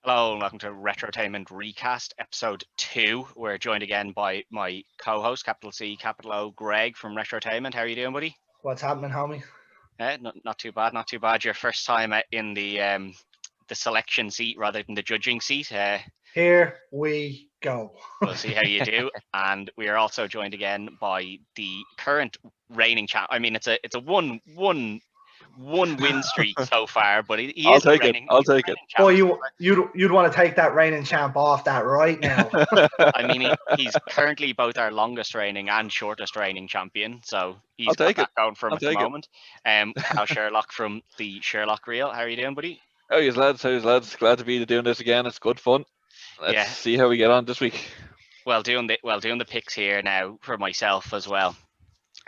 Hello and welcome to Retrotainment Recast, episode 2. We're joined again by my co-host, capital C, capital O, Greg from Retrotainment. How are you doing, buddy? What's happening, homie? Not too bad, not too bad. Your first time in the selection seat rather than the judging seat. Here we go. We'll see how you do. And we are also joined again by the current reigning champ. I mean, it's a one win streak so far, but he I'll is take the it. reigning. I'll take it. Boy, you'd want to take that reigning champ off that right now. I mean, he's currently both our longest reigning and shortest reigning champion, so he's I'll got take that it. going for him I'll at the take it. moment. Carl Sherlock from the Sherlock Reel. How are you doing, buddy? How you lads? Glad to be doing this again. It's good fun. Let's Yeah. see how we get on this week. Well, doing the picks here now for myself as well.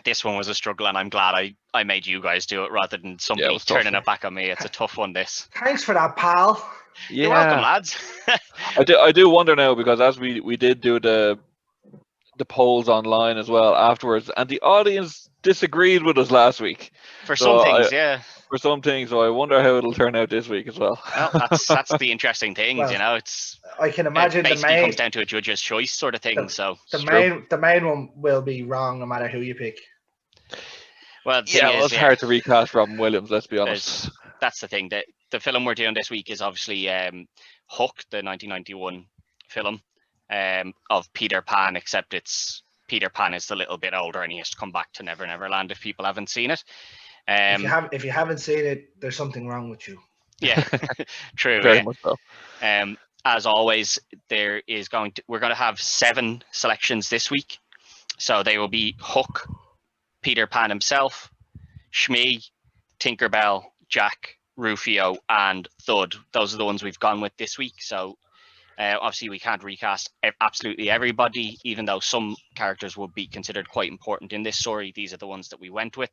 This one was a struggle, and I'm glad I made you guys do it rather than somebody was tough. turning it back on me. It's a tough one, this. Thanks for that, pal. You're welcome, lads. I do wonder now, because as we did do the polls online as well afterwards, and the audience disagreed with us last week For So some things, yeah. for some things. So I wonder how it'll turn out this week as well. Well, that's the interesting thing, Well, you know. It's I can imagine it the basically main comes down to a judge's choice sort of thing. So the main one will be wrong no matter who you pick. well, the thing Yeah, is, well, it's hard to recast Robin Williams. Let's be honest. That's the thing. That the film we're doing this week is obviously Hook, the 1991 film of Peter Pan, except it's Peter Pan is a little bit older and he has to come back to Never Never Land if people haven't seen it. If you haven't seen it, there's something wrong with you. Yeah, true. Very Yeah. much so. As always, we're going to have 7 selections this week. So they will be Hook, Peter Pan himself, Shmi, Tinkerbell, Jack, Rufio, and Thud. Those are the ones we've gone with this week. So obviously we can't recast absolutely everybody, even though some characters would be considered quite important in this story. These are the ones that we went with.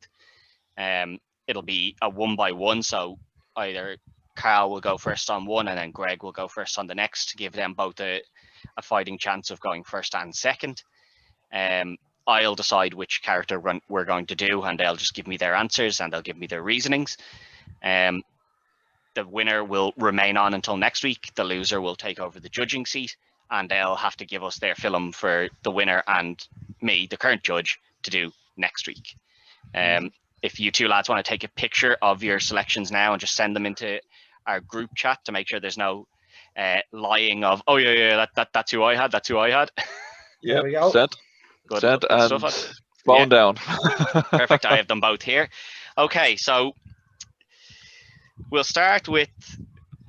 It'll be a 1-by-1, so either Carl will go first on one and then Greg will go first on the next to give them both a fighting chance of going first and second. I'll decide which character we're going to do, and they'll just give me their answers and they'll give me their reasonings. The winner will remain on until next week. The loser will take over the judging seat, and they'll have to give us their film for the winner and me, the current judge, to do next week. If you two lads want to take a picture of your selections now and just send them into our group chat to make sure there's no lying of, oh yeah, that's who I had, Yeah, There we go. sent Good and stuff. phone down. Perfect. I have them both here. Okay, so we'll start with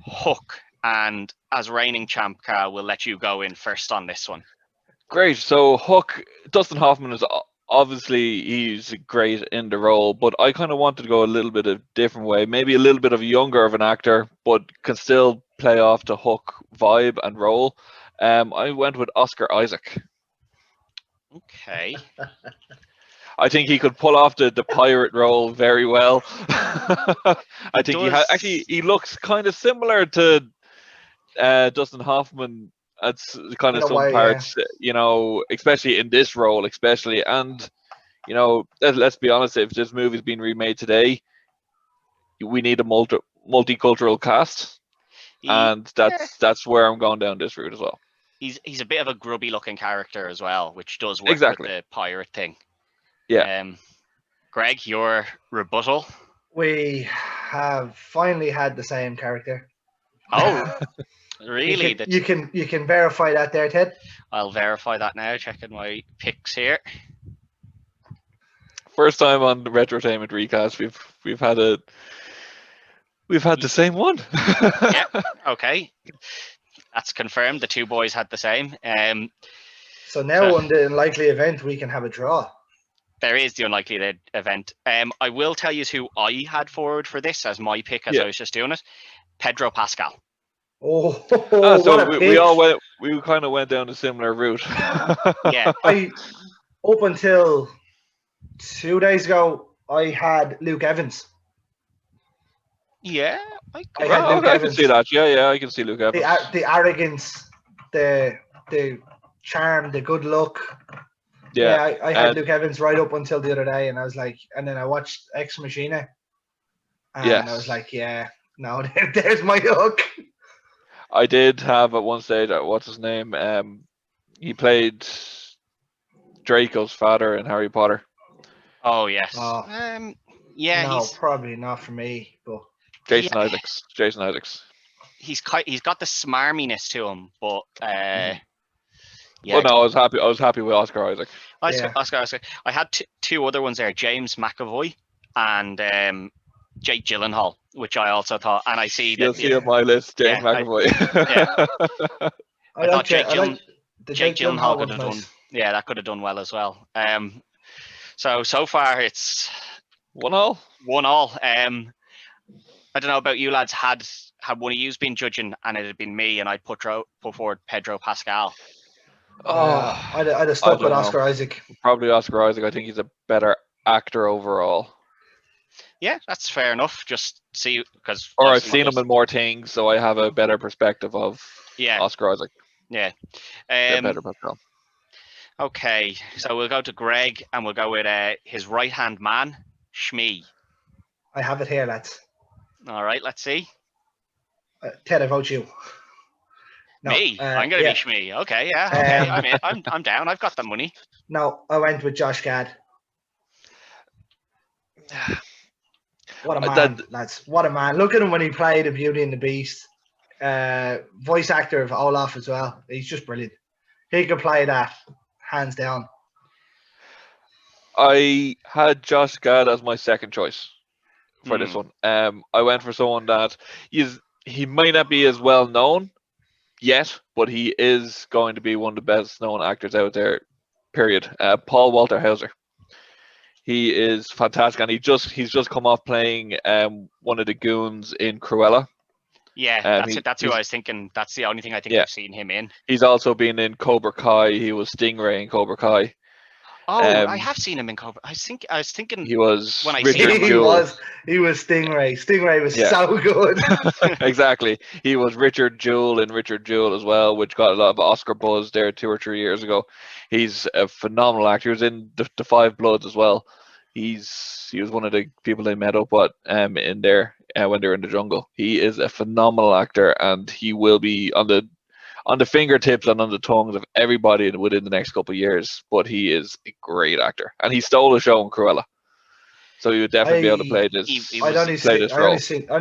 Hook, and as reigning champ, Carl, we'll let you go in first on this one. Great. So Hook, Dustin Hoffman is obviously he's great in the role, but I kind of wanted to go a little bit of different way, maybe a little bit of younger of an actor, but can still play off the Hook vibe and role. I went with Oscar Isaac. Okay. I think he could pull off the pirate role very well. I think he looks kind of similar to Dustin Hoffman at kind of In a some way, parts, especially in this role, and let's be honest, if this movie's been remade today, we need a multicultural cast, and that's where I'm going down this route as well. He's a bit of a grubby looking character as well, which does work Exactly. with the pirate thing. Yeah. Greg, your rebuttal. We have finally had the same character. Oh, really? You can verify that there, Ted. I'll verify that now. Checking my picks here. First time on the Retrotainment Recast, we've had the same one. Yeah. Okay. That's confirmed. The two boys had the same. So now on the unlikely event, we can have a draw. There is the unlikely event. I will tell you who I had forward for this as my pick as I was just doing it. Pedro Pascal. Oh, so we kind of went down a similar route. Yeah. Up until 2 days ago, I had Luke Evans. Yeah, I had Luke I Evans. can see that. Yeah, I can see Luke Evans. The arrogance, the charm, the good look. Yeah, I had Luke Evans right up until the other day, and I was like, and then I watched Ex Machina, and I was like, yeah, no, there's my hook. I did have at one stage. What's his name? He played Draco's father in Harry Potter. Oh yes. Oh. Yeah, No, probably not for me. But Jason Isaacs. Jason Isaacs. he's got the smarminess to him, but yeah. Well, no, I was happy with Oscar Isaac. Oscar. I had two other ones there: James McAvoy and Jake Gyllenhaal, which I also thought, and I see that You'll see on my list, James McAvoy. I thought Jake Gyllenhaal could have nice. done. Yeah, that could have done well as well. So far it's 1-1. 1-1. I don't know about you lads. Had one of you's been judging, and it had been me, and I'd put forward Pedro Pascal. I'd have stuck with Oscar Isaac. Probably Oscar Isaac. I think he's a better actor overall. Yeah, that's fair enough. Just see because. Or I've seen him in more things, so I have a better perspective of Oscar Isaac. Yeah. Better Pascal. Okay, so we'll go to Greg, and we'll go with his right-hand man, Shmee. I have it here, lads. All right, let's see. Ted, I vote you. No, me? I'm going to be Shmee. Okay, yeah. Okay, I'm down. I've got the money. No, I went with Josh Gad. What a man, lads. What a man. Look at him when he played a Beauty and the Beast. Voice actor of Olaf as well. He's just brilliant. He could play that, hands down. I had Josh Gad as my second choice for this one. I went for someone that he might not be as well known yet, but he is going to be one of the best known actors out there, period. Paul Walter Hauser. He is fantastic, and he's just come off playing one of the goons in Cruella. Yeah, that's who I was thinking. That's the only thing I think I've seen him in. He's also been in Cobra Kai. He was Stingray in Cobra Kai. Oh, I have seen him in Cobra. I was thinking he was when I Richard Jewell. He was Stingray. Stingray was so good. Exactly. He was Richard Jewell in Richard Jewell as well, which got a lot of Oscar buzz there 2 or 3 years ago. He's a phenomenal actor. He was in the Five Bloods as well. He was one of the people they met up with in there when they were in the jungle. He is a phenomenal actor, and he will be on the fingertips and on the tongues of everybody within the next couple of years. But he is a great actor, and he stole a show in Cruella, so he would definitely be able to play this. I only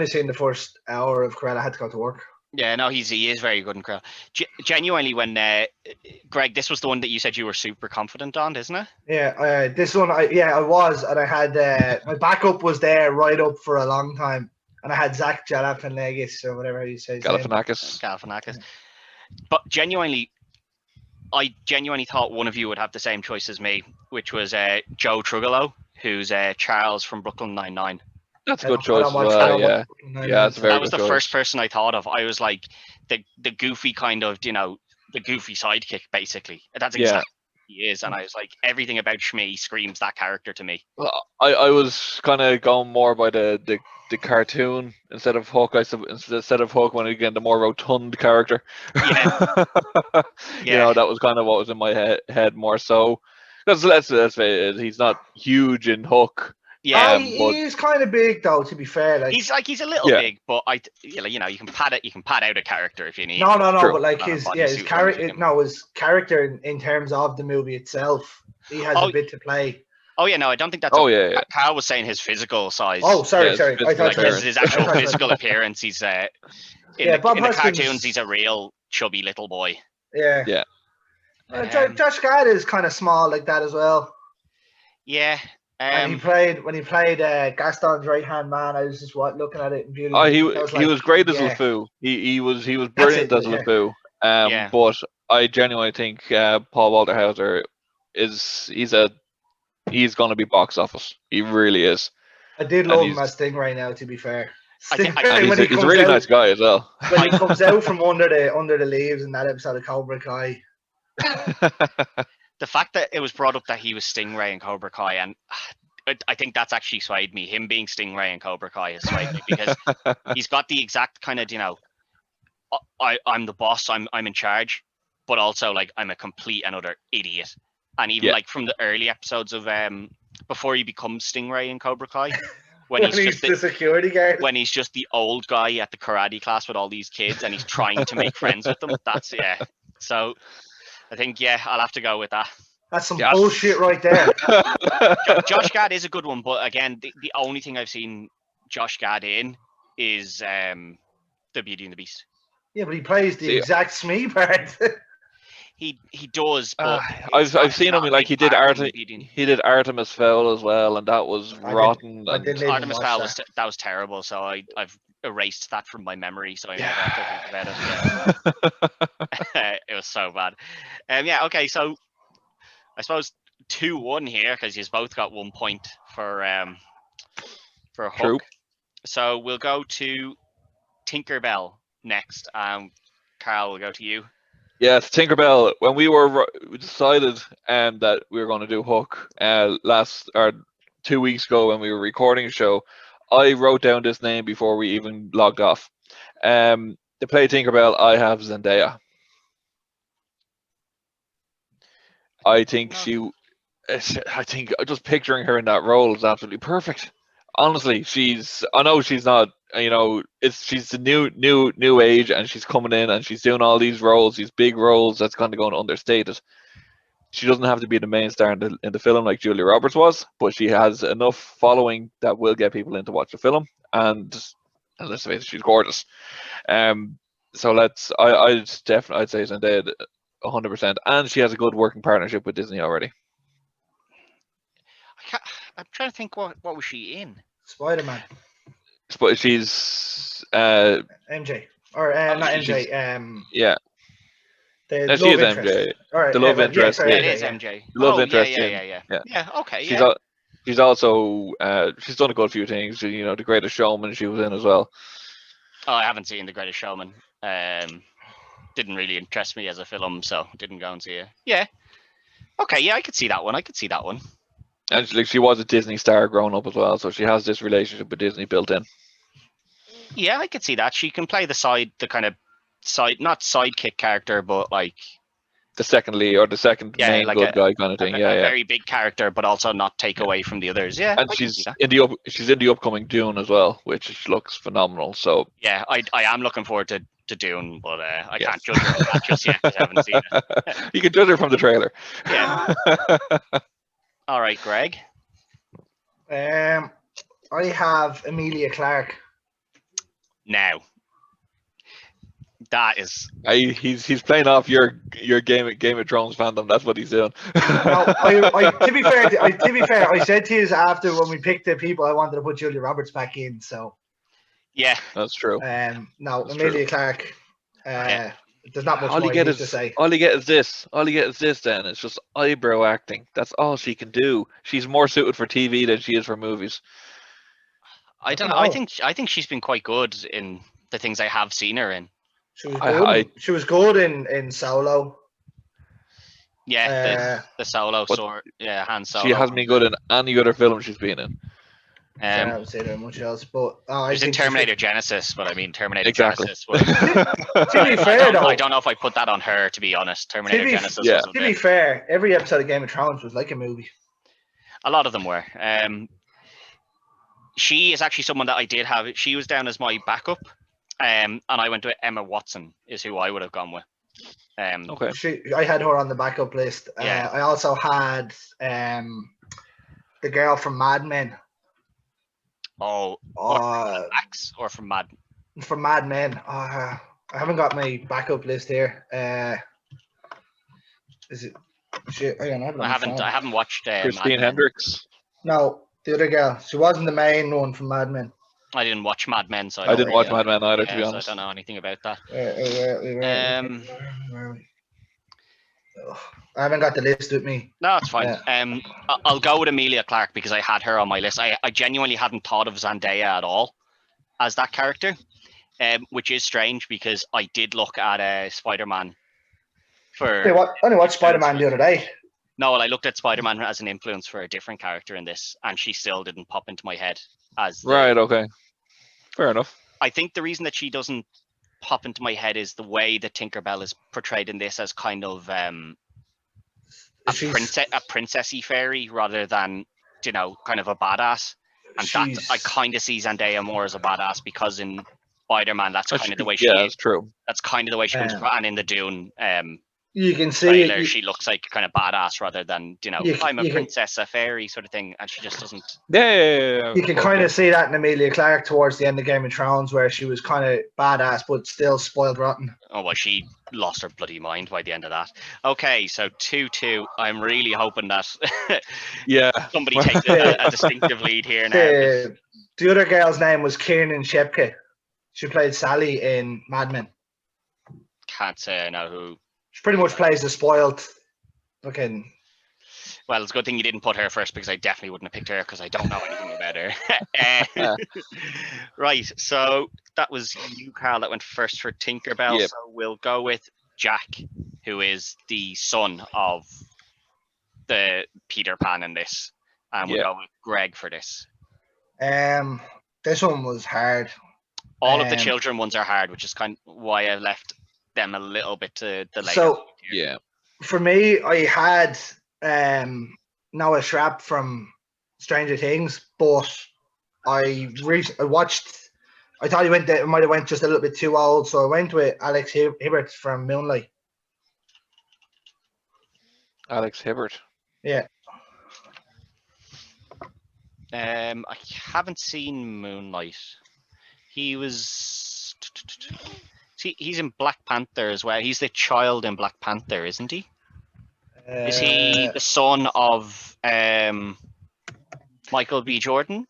seen the first hour of Cruella. I had to go to work. Yeah, no, he is very good in Cruella. Genuinely, when Greg, this was the one that you said you were super confident on, isn't it? Yeah, this one, I was, and I had my backup was there right up for a long time, and I had Zach Galifianakis or whatever he says. Galifianakis. But I genuinely thought one of you would have the same choice as me, which was Joe Trugolo, who's Charles from Brooklyn Nine-Nine. That's a good choice as well, yeah. That's very that was good the choice. first person I thought of. I was like the goofy kind of, the goofy sidekick, basically. That's exactly what he is, and I was like, everything about Shmee screams that character to me. Well, I was kind of going more by the cartoon instead of Hook. Instead of Hook, when again the more rotund character. Yeah. That was kind of what was in my head more so. Because let's face it, he's not huge in Hook. Yeah, he's kind of big though. To be fair, he's a little big, but you can pad it. You can pad out a character if you need. No, but like his character. No, his character in terms of the movie itself, he has a bit to play. Oh yeah, no, I don't think that's. Carl was saying his physical size. Oh, sorry. I thought his actual physical appearance. He's in the cartoons, he's a real chubby little boy. Yeah. Josh Gad is kind of small like that as well. Yeah. When he played Gaston's right hand man, I was just looking at it in beauty. Oh, he was great as LeFou. He was brilliant as LeFou. But I genuinely think Paul Walter Hauser he's going to be box office. He really is. I did love him as Stingray now, to be fair. He's a really nice guy as well. When he comes out from under the leaves in that episode of Cobra Kai. The fact that it was brought up that he was Stingray in Cobra Kai, and I think that's actually swayed me. Him being Stingray in Cobra Kai has swayed me because he's got the exact kind of, I'm the boss, I'm in charge, but also like I'm a complete and utter idiot. And even like from the early episodes of before he becomes Stingray in Cobra Kai, when he's just the security guard. when he's just the old guy at the karate class with all these kids, and he's trying to make friends with them. That's So I think I'll have to go with that. That's some bullshit right there. Josh Gad is a good one, but again, the only thing I've seen Josh Gad in is the Beauty and the Beast. Yeah, but he plays the exact Smee part. He does, but I've seen him like he did Artemis Fowl as well, and that was rotten. Artemis Fowl was terrible, so I've erased that from my memory, so I never have to think about it. It was so bad. Okay, so I suppose 2-1 here because you've both got 1 point for Hook. True. So we'll go to Tinkerbell next. Carl, we'll go to you. Yes, Tinkerbell. When we decided that we were going to do Hook 2 weeks ago when we were recording a show, I wrote down this name before we even logged off. To play Tinkerbell, I have Zendaya. I think just picturing her in that role is absolutely perfect. Honestly, I know she's not, she's the new age, and she's coming in and she's doing all these roles, these big roles that's kind of going understated. She doesn't have to be the main star in the film like Julia Roberts was, but she has enough following that will get people in to watch the film. And let's face it, she's gorgeous. So I'd say Zendaya 100%, and she has a good working partnership with Disney already. I'm trying to think what was she in? Spider-Man. But she's MJ or not MJ. Yeah. The love interest. MJ. The love interest. Yeah, it is MJ. The love interest. Yeah. Okay. She's also she's done a good few things. The Greatest Showman she was in as well. Oh, I haven't seen The Greatest Showman. Didn't really interest me as a film, so didn't go and see it. Yeah. Okay. Yeah, I could see that one. And she was a Disney star growing up as well, so she has this relationship with Disney built in. Yeah, I could see that. She can play the kind of not sidekick character, but like the second lead or the second main like good guy kind of thing. A very big character, but also not take away from the others. Yeah, and she's in the upcoming Dune as well, which looks phenomenal. So yeah, I am looking forward to Dune, but I can't judge her on that just yet because I haven't seen it. You can judge her from the trailer. Yeah. All right, Greg. I have Emilia Clarke. Now, that is he's playing off your Game of Thrones fandom. That's what he's doing. No, to be fair, I said to you after when we picked the people, I wanted to put Julia Roberts back in. So yeah, that's true. No, Emilia Clarke. There's not much more to say. All you get is this. Then it's just eyebrow acting. That's all she can do. She's more suited for TV than she is for movies. I don't know. I think she's been quite good in the things I have seen her in. She was good. She was good in Solo. Yeah, the Solo sword. Yeah, Han Solo. She hasn't been good in any other film she's been in. I haven't seen her much else, but she's in Terminator Genesis. But I mean, Terminator exactly. Genesis. Was, to be fair, I don't know if I put that on her. To be honest, Terminator Genesis. To be fair, every episode of Game of Thrones was like a movie. A lot of them were. She is actually someone that I did have. She was down as my backup, and I went to Emma Watson. Is who I would have gone with. Okay. I had her on the backup list. Yeah. I also had the girl from Mad Men. Oh, or from Mad. From Mad Men. I haven't got my backup list here. Is it? I haven't watched. Christine Hendricks. No, the other girl. She wasn't the main one from Mad Men. I didn't watch Mad Men, so I didn't watch Mad Men either, to be honest. So I don't know anything about that. I haven't got the list with me. No, it's fine. I'll go with Emilia Clarke because I had her on my list. I genuinely hadn't thought of Zendaya at all as that character, which is strange because I did look at Spider-Man. I only watched Spider-Man the other day. No, well, I looked at Spider-Man as an influence for a different character in this, and she still didn't pop into my head as right. Okay, fair enough. I think the reason that she doesn't pop into my head is the way that Tinkerbell is portrayed in this as kind of a princessy fairy rather than kind of a badass. And I kind of see Zendaya more as a badass because in Spider-Man, that's kind of the way she is. is. That's true. That's kind of the way she comes across. And in the Dune you can trailer, see she looks like kind of badass rather than, I'm a princess, a fairy sort of thing, and she just doesn't. Yeah. You can kind of see that in Emilia Clarke towards the end of Game of Thrones, where she was kind of badass but still spoiled rotten. Oh, well, she lost her bloody mind by the end of that. Okay, so 2-2. I'm really hoping that somebody takes a distinctive lead here now. The other girl's name was Kiernan Shipka. She played Sally in Mad Men. Can't say I know who. She pretty much plays the spoiled fucking. Well, it's a good thing you didn't put her first because I definitely wouldn't have picked her because I don't know anything about her. Right, so that was you, Carl, that went first for Tinkerbell. Yep. So we'll go with Jack, who is the son of the Peter Pan in this. And we'll go with Greg for this. This one was hard. All of the children ones are hard, which is kind of why I left them a little bit to the later. So, for me, I had Noah Schrapp from Stranger Things, but I watched. I thought he might have went just a little bit too old, so I went with Alex Hibbert from Moonlight. Alex Hibbert. Yeah. I haven't seen Moonlight. He was. See, he's in Black Panther as well. He's the child in Black Panther, isn't he? Is he the son of Michael B. Jordan?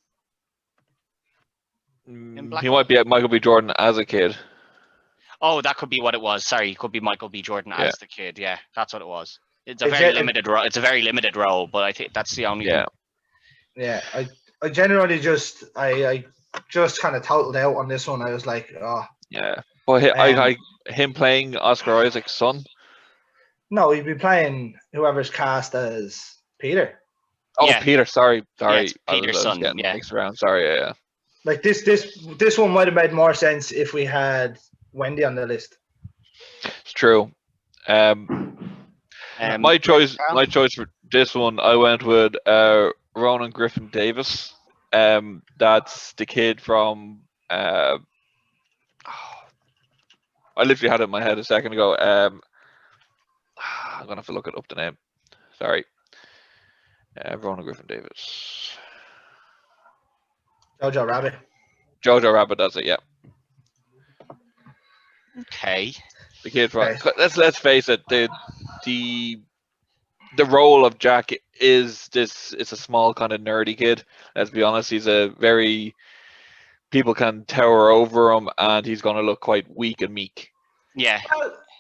He might be Michael B. Jordan as a kid. Oh, that could be what it was. Sorry, it could be Michael B. Jordan as the kid. Yeah, that's what it was. It's a very limited role. It's a very limited role, but I think that's the only. Yeah. I generally just I just kind of totaled out on this one. I was like, oh. Yeah, but him playing Oscar Isaac's son. No, he'd be playing whoever's cast as Peter. Oh, yeah. Peter. Sorry. Yeah, Peter's son. Mixed around. Sorry. Yeah. Like this one might have made more sense if we had Wendy on the list. It's true. My choice for this one, I went with Ronan Griffin Davis. That's the kid from. I literally had it in my head a second ago. I'm gonna have to look it up. The name. Sorry. Ronan Griffin Davis. Jojo Rabbit. Jojo Rabbit, that's it, yeah. Okay. The kid from let's face it, the role of Jack is it's a small kind of nerdy kid. Let's be honest, he's a very people can tower over him and he's gonna look quite weak and meek. Yeah.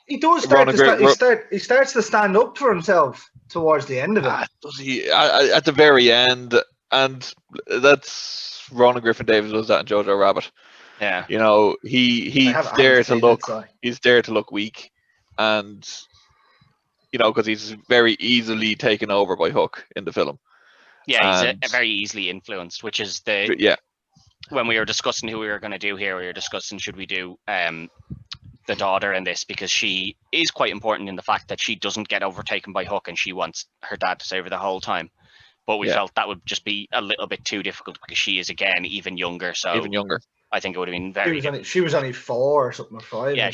He does he starts to stand up for himself towards the end of it. Does he at the very end, and that's Ronan Griffin Davis does that in Jojo Rabbit. Yeah. You know, he's there to look weak, and you know, because he's very easily taken over by Hook in the film. Yeah, he's very easily influenced, which is when we were discussing who we were going to do here, we were discussing should we do the daughter in this, because she is quite important in the fact that she doesn't get overtaken by Hook and she wants her dad to save her the whole time. But we felt that would just be a little bit too difficult because she is, again, even younger. So I think it would have been very. She was only 4 or something, or 5. Yeah,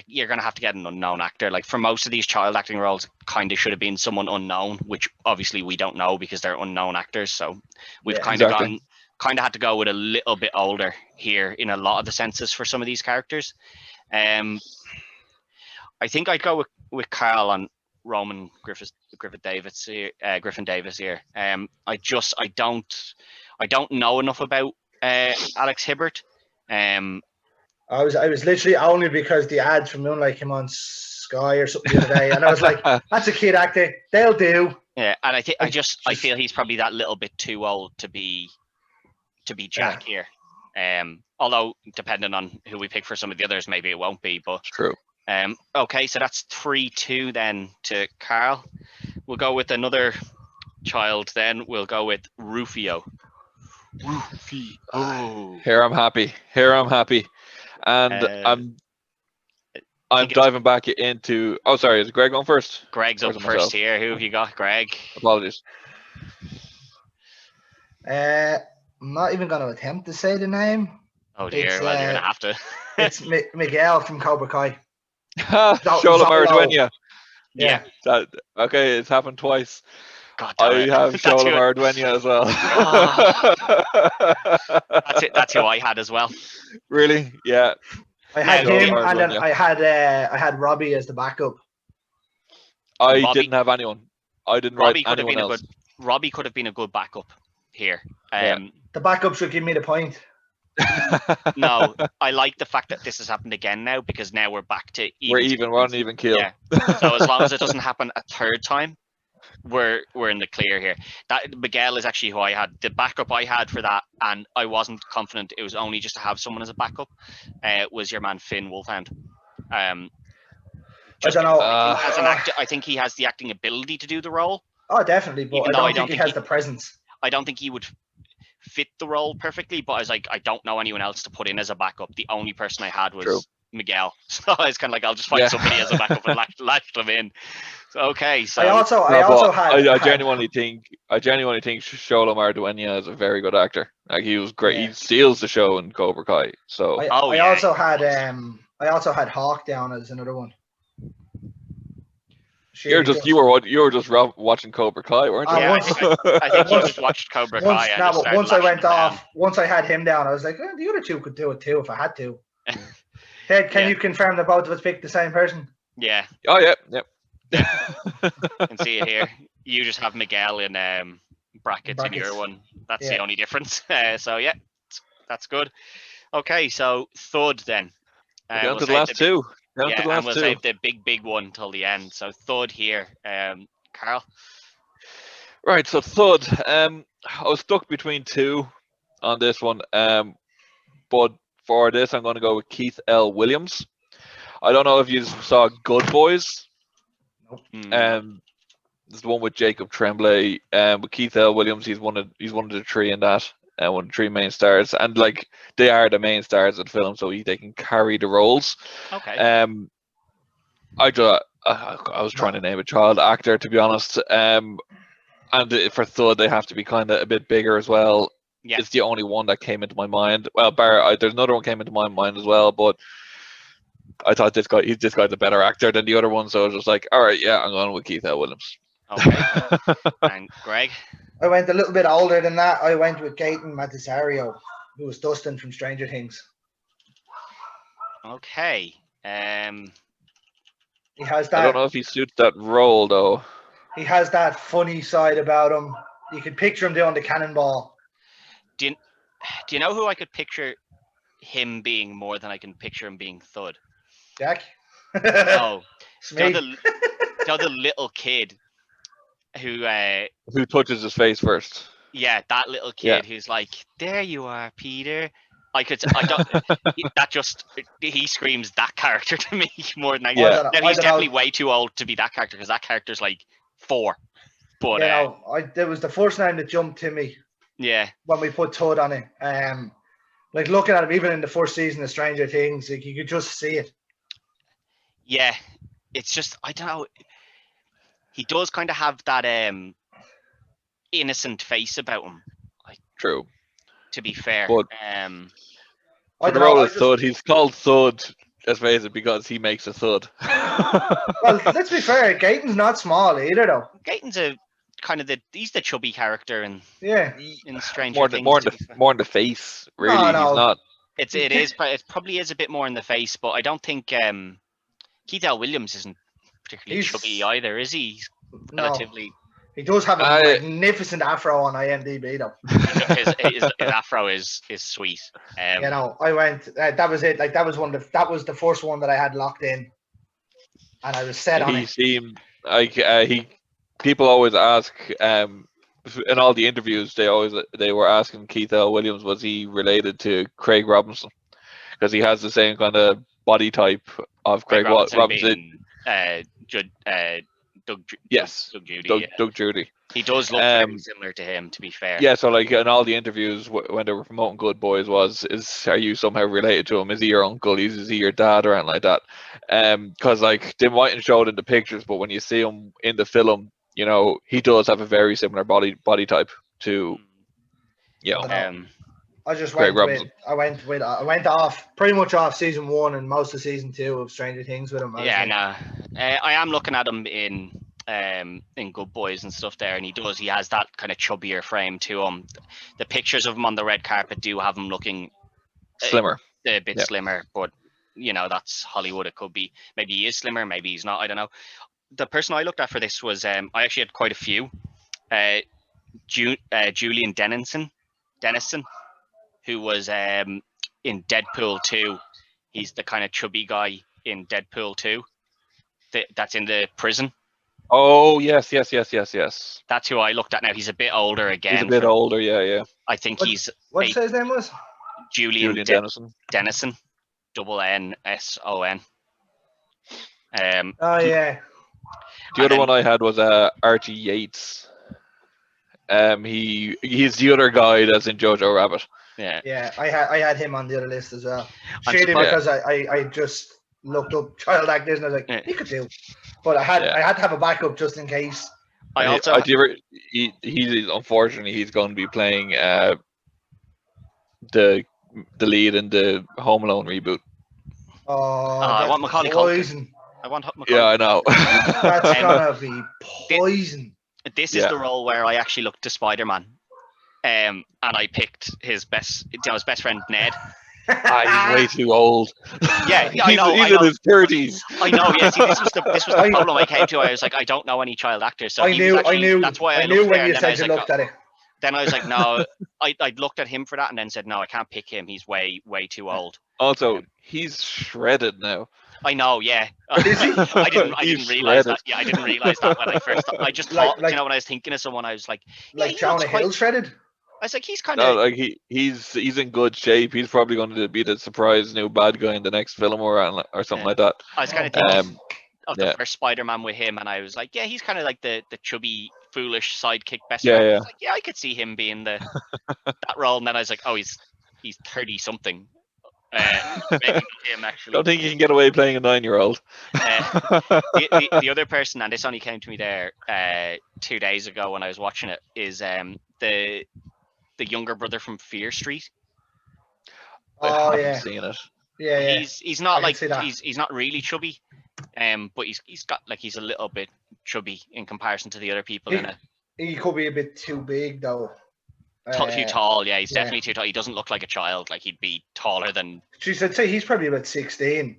you're going to have to get an unknown actor. Like for most of these child acting roles, kind of should have been someone unknown, which obviously we don't know because they're unknown actors. So we've kind of had to go with a little bit older here in a lot of the senses for some of these characters. I think I'd go with Carl on Ronan Griffin Davis here. I don't know enough about Alex Hibbert. I was literally only because the ads from Moonlight came on Sky or something the other day, and I was like, that's a kid actor, they'll do. Yeah, and I feel he's probably that little bit too old to be Jack here. Although depending on who we pick for some of the others, maybe it won't be. But true. Okay, so that's 3-2 then to Carl. We'll go with another child then. We'll go with Rufio. Oh. Here I'm happy. And I'm diving back into. Oh, sorry. Is Greg going first? Greg's up first here. Who have you got, Greg? Apologies. I'm not even going to attempt to say the name. Oh dear, It's, well, you're gonna have to. It's Miguel from Cobra Kai. Shola Marduena. Yeah. Okay, it's happened twice. God damn I it. have Shola Marduena as well. That's it. That's who I had as well. Really? Yeah. I had Now, him, Shola and then Marduena. I had Robbie as the backup. I Robbie- didn't have anyone. I didn't Robbie write could have anyone been else. Robbie could have been a good backup here. Yeah. The backup should give me the point. No, I like the fact that this has happened again now, because now we're back to We're even. We're on an even keel. Yeah. So as long as it doesn't happen a third time, we're in the clear here. That Miguel is actually who I had. The backup I had for that, and I wasn't confident it was only just to have someone as a backup, was your man Finn Wolfhand. I don't know. As an actor, I think he has the acting ability to do the role. Oh, definitely, but Even I though don't think he has the presence. I don't think he would fit the role perfectly, but I was like, I don't know anyone else to put in as a backup. The only person I had was True. Miguel. So I was kind of like, I'll just find somebody as a backup and latch them in. So, okay, so I genuinely think Shola Marduena is a very good actor. Like, he was great. Yeah. He steals the show in Cobra Kai. So I also had Hawk down as another one. you were just watching Cobra Kai, weren't you? Yeah, I think you just watched Cobra Kai. Once I went off, once I had him down, I was like, the other two could do it too if I had to. Ted, can you confirm that both of us picked the same person? Yeah. Oh yeah, yep. You can see it here. You just have Miguel in brackets in your one. That's the only difference. So yeah, that's good. Okay, so Thud then. Down to the last two. And we'll save the big one till the end. So Thud here, Carl. Right, so Thud. I was stuck between two on this one, but for this, I'm going to go with Keith L. Williams. I don't know if you saw Good Boys. Nope. This is the one with Jacob Tremblay. With Keith L. Williams, he's one of the three in that. One of the three main stars, and like they are the main stars of the film, so they can carry the roles. Okay. I was trying to name a child actor, to be honest. And for Thud, they have to be kind of a bit bigger as well. Yeah. It's the only one that came into my mind. Well, there's another one came into my mind as well, but I thought this guy's a better actor than the other one, so I was just like, all right, yeah, I'm going with Keith L. Williams. Okay. And Greg? I went a little bit older than that. I went with Gaten Matisario, who was Dustin from Stranger Things. Okay. He has that. I don't know if he suits that role though. He has that funny side about him. You could picture him doing the cannonball. Do you know who I could picture him being more than I can picture him being Thud? Jack? Oh. The little kid who touches his face first. Yeah, that little kid who's like, "There you are, Peter." He screams that character to me more than I. Yeah. Now, he's definitely way too old to be that character, because that character's like 4. But there was the first name that jumped to me. Yeah. When we put Todd on it, like looking at him, even in the first season of Stranger Things, like you could just see it. Yeah, it's just, I don't know. He does kind of have that innocent face about him. Like, true. To be fair, but for the role of Thud, he's called Thud. Let's face it, because he makes a thud. Well, let's be fair. Gaten's not small either, though. Gaten's he's the chubby character in Stranger Things. More in the face, really. No. He's not. It probably is a bit more in the face, but I don't think Keith L. Williams isn't particularly chubby either, is he? He's relatively. He does have a magnificent afro on IMDb, though. his afro is sweet. I went. That was it. Like that was the first one that I had locked in, and I was set on it. He seemed like people always ask in all the interviews they were asking Keith L. Williams, was he related to Craig Robinson, because he has the same kind of body type of Craig Robinson. Doug Judy. He does look very similar to him, to be fair. Yeah, so like in all the interviews when they were promoting Good Boys, are you somehow related to him? Is he your uncle? Is he your dad or anything like that? Because like they mightn't show it in the pictures, but when you see him in the film, he does have a very similar body type to Yeah. I just Craig went Robinson. with. I went off pretty much off season 1 and most of season 2 of Stranger Things with him. I am looking at him in Good Boys and stuff there, and he has that kind of chubbier frame to him. The pictures of him on the red carpet do have him looking Slimmer. A bit slimmer, but that's Hollywood. It could be maybe he is slimmer, maybe he's not. I don't know. The person I looked at for this was I actually had quite a few. Julian Dennison, who was in Deadpool 2. He's the kind of chubby guy in Deadpool 2 that's in the prison. Oh, yes. That's who I looked at now. He's a bit older again. He's a bit older, yeah. I think What his name was? Julian Dennison. Dennison. Oh, yeah. The other one I had was Archie Yates. He's the other guy that's in Jojo Rabbit. Yeah, I had him on the other list as well. Shady because I just looked up child actors and I was like, he could do. But I had to have a backup just in case. He's unfortunately he's going to be playing the lead in the Home Alone reboot. Oh, I want Macaulay Culkin. I want Macaulay. Yeah, I know. That's gonna be poison. This is the role where I actually looked to Spider-Man, and I picked his best friend Ned. He's way too old. Yeah, I know. He's in his 30s. I know. Yeah, see, this was the problem I came to. I was like, I don't know any child actors, so I knew. That's why I knew when you said you looked at it. Then I was like, no. I looked at him for that, and then said, no, I can't pick him. He's way too old. Also, he's shredded now. I know, yeah. Is he? I didn't realize that. Yeah, I didn't realize that when I first. I just thought, when I was thinking of someone, I was like, Jonah Hill shredded. I was like, he's kind of he's in good shape. He's probably going to be the surprise new bad guy in the next film or something like that. I was kind of thinking of the first Spider-Man with him, and I was like, yeah, he's kind of like the chubby, foolish sidekick best friend. I was like, I could see him being that role. And then I was like, oh, he's 30 something. Maybe not him actually. Don't think you can get away playing a 9-year-old. The other person, and this only came to me there 2 days ago when I was watching it, is the younger brother from Fear Street. Oh, I haven't seen it. Yeah. He's not like he's not really chubby, but he's a little bit chubby in comparison to the other people in it. He could be a bit too big though. Too tall, yeah. He's definitely too tall. He doesn't look like a child. Like he'd be taller than. Jeez, I'd say he's probably about 16.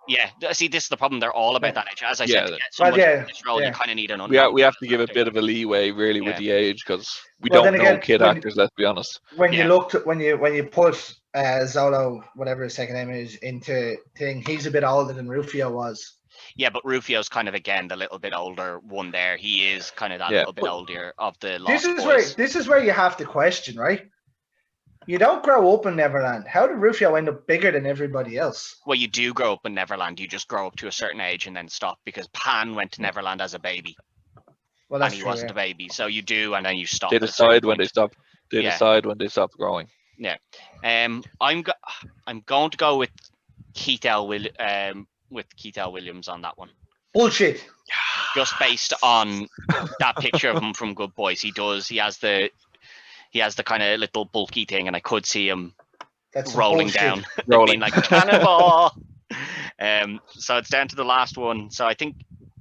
Yeah, see, this is the problem. They're all about that age. As I said, to get someone in this role, you kind of need an. We have to give a bit of a leeway, really, with the age, because we don't know kid actors. Let's be honest. When you looked at when you put Zolo, whatever his second name is, into thing, he's a bit older than Rufio was. Yeah, but Rufio's kind of again the little bit older one there. He is kind of that little bit older of the Lost Boys. This is where you have to question, right? You don't grow up in Neverland. How did Rufio end up bigger than everybody else? Well, you do grow up in Neverland. You just grow up to a certain age and then stop, because Pan went to Neverland as a baby. Well, that's and he wasn't a baby, so you do, and then you stop. They decide when they stop. They decide when they stop growing. Yeah. I'm going to go with Keith L. Williams on that one. Bullshit. Just based on that picture of him from Good Boys, he has the kind of little bulky thing, and I could see him rolling down, being like cannonball. So it's down to the last one. So I think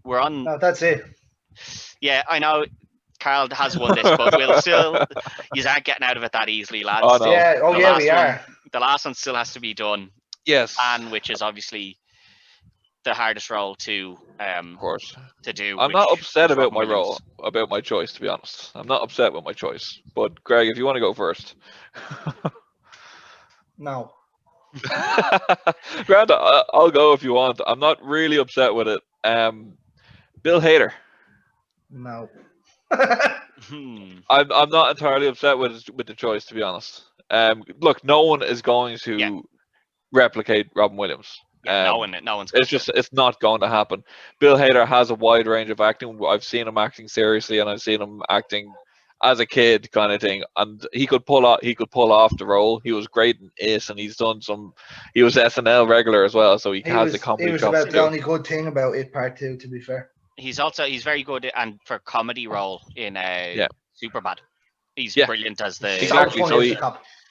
we're on. No, that's it. Yeah, I know. Carl has won this, but we'll still. You aren't getting out of it that easily, lads. Oh, no. Yeah. We are. The last one still has to be done. Yes. And which is obviously the hardest role to of course to do. I'm not upset about my role, about my choice, to be honest. I'm not upset with my choice. But Greg, if you want to go first. No. Grant, I'll go if you want. I'm not really upset with it. Bill Hader. No. I'm not entirely upset with the choice, to be honest. Look, no one is going to replicate Robin Williams. No one's. It's not going to happen. Bill Hader has a wide range of acting. I've seen him acting seriously, and I've seen him acting as a kid, kind of thing. And he could pull off the role. He was great in It, and he's done some. He was SNL regular as well, so he has the comedy. He was about the only good thing about It Part 2, to be fair. He's very good and for comedy role in Superbad. He's Yeah. brilliant as the Exactly, so he-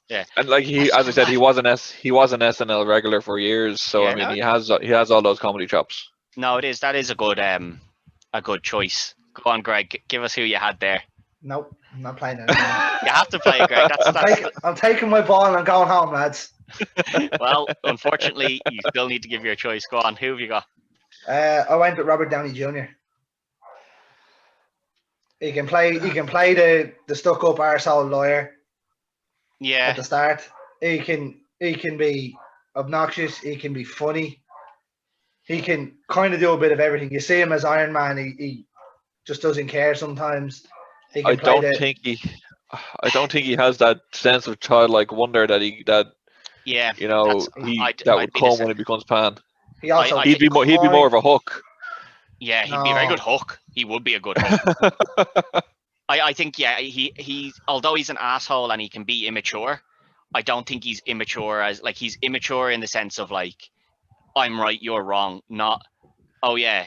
yeah. And like he, as I said, he was an SNL regular for years. So Yeah, I mean, no. he has all those comedy chops. No, that is a good choice. Go on, Greg. Give us who you had there. Nope, I'm not playing it anymore. You have to play it, Greg. I'm taking my ball and I'm going home, lads. Well, unfortunately, you still need to give your choice. Go on. Who have you got? I went with Robert Downey Jr. He can play the stuck up arsehole lawyer Yeah. at the start. He can be obnoxious. He can be funny. He can kind of do a bit of everything. You see him as Iron Man. He just doesn't care sometimes. He can I don't think he has that sense of childlike wonder that Yeah. you know that would come when he becomes Pan. He also He'd be more of a Hook. Yeah, he'd be a very good Hook. He would be a good Hook. I think he although he's an asshole and he can be immature, I don't think he's immature as like he's immature in the sense of like I'm right, you're wrong, not oh yeah,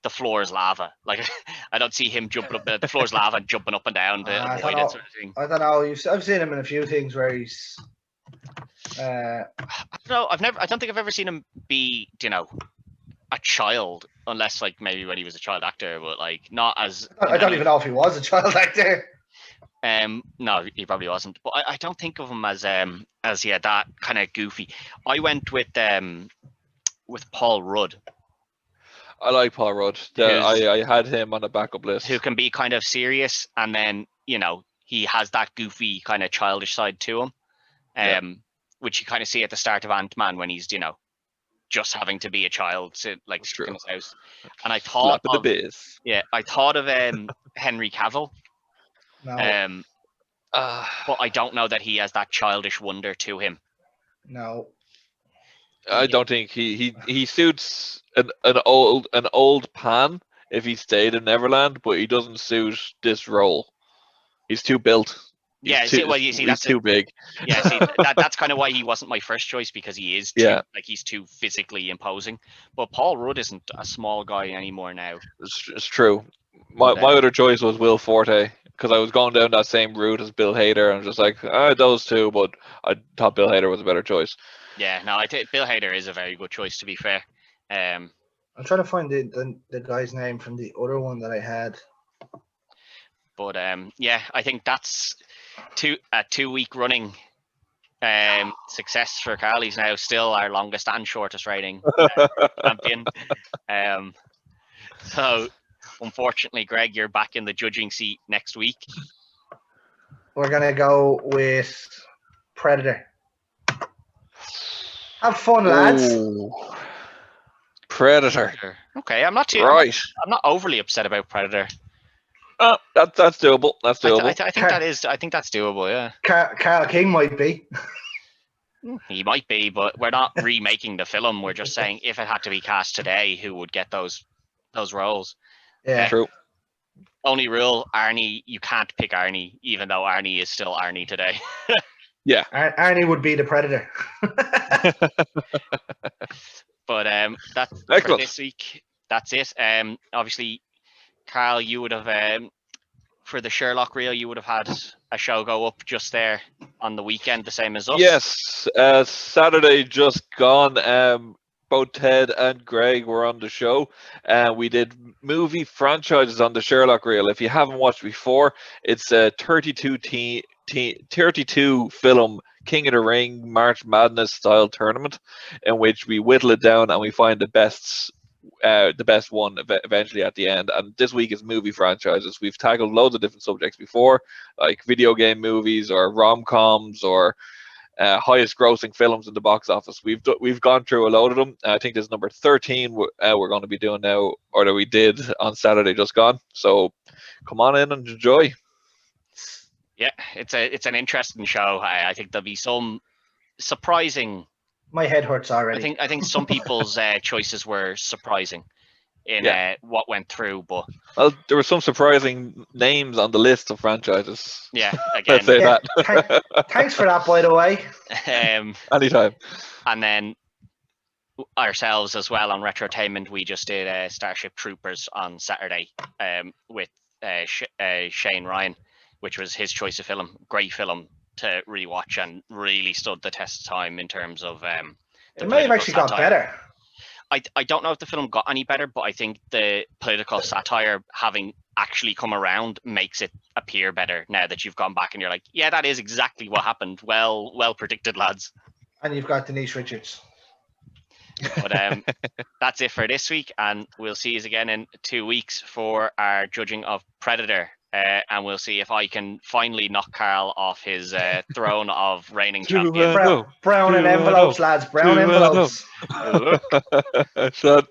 the floor is lava. Like I don't see him jumping up the floor is lava and jumping up and down to avoid it sort of thing. I don't know. I've seen him in a few things where he's I don't think I've ever seen him be, a child, unless like maybe when he was a child actor, but like not as. I don't even know if he was a child actor. No, he probably wasn't. But I don't think of him as that kind of goofy. I went with Paul Rudd. I like Paul Rudd. I had him on the backup list. Who can be kind of serious, and then he has that goofy kind of childish side to him, which you kind of see at the start of Ant-Man when he's just having to be a child, like stuck in his house. And I thought of Henry Cavill. No. But I don't know that he has that childish wonder to him. No. I don't think he suits an old Pan if he stayed in Neverland, but he doesn't suit this role. He's too built. He's too big. Yeah, see, that's kind of why he wasn't my first choice, because he is he's too physically imposing. But Paul Rudd isn't a small guy anymore now. It's true. My other choice was Will Forte, because I was going down that same route as Bill Hader, and I was just like, those two, but I thought Bill Hader was a better choice. Yeah, no, I think Bill Hader is a very good choice, to be fair. I'm trying to find the guy's name from the other one that I had. But I think that's a 2-week running success for Carl. He's now still our longest and shortest rating champion. So unfortunately, Greg, you're back in the judging seat next week. We're gonna go with Predator. Have fun, lads. Ooh. Predator. Okay, I'm not I'm not overly upset about Predator. That's doable. That's doable. I think that's doable. Yeah. Carl King might be. He might be, but we're not remaking the film. We're just saying if it had to be cast today, who would get those roles? Yeah. True. Only rule, Arnie, you can't pick Arnie, even though Arnie is still Arnie today. Yeah. Arnie would be the Predator. But that's for this week. That's it. Obviously, Carl, you would have for the Sherlock reel, you would have had a show go up just there on the weekend, the same as us. Yes, Saturday just gone. Both Ted and Greg were on the show, and we did movie franchises on the Sherlock reel. If you haven't watched before, it's a 32 film King of the Ring March Madness style tournament, in which we whittle it down and we find the best one eventually at the end. And this week is movie franchises. We've tackled loads of different subjects before, like video game movies or rom-coms or highest grossing films in the box office. We've gone through a load of them. I think there's number 13 we're going to be doing now, or that we did on Saturday just gone. So come on in and enjoy. Yeah, it's an interesting show. I think there'll be some surprising. My head hurts already. I think some people's choices were surprising in what went through, but there were some surprising names on the list of franchises. Yeah, again. Let's say that. Thanks for that, by the way. Anytime. And then ourselves as well on Retrotainment, we just did Starship Troopers on Saturday with Shane Ryan, which was his choice of film. Great film to rewatch and really stood the test of time in terms of it may have actually got better. I don't know if the film got any better, but I think the political satire having actually come around makes it appear better now that you've gone back and you're like, yeah, that is exactly what happened. Well predicted, lads. And you've got Denise Richards. But that's it for this week, and we'll see you again in 2 weeks for our judging of Predator. And we'll see if I can finally knock Carl off his throne of reigning champion. Brown and envelopes, lads. Brown envelopes. So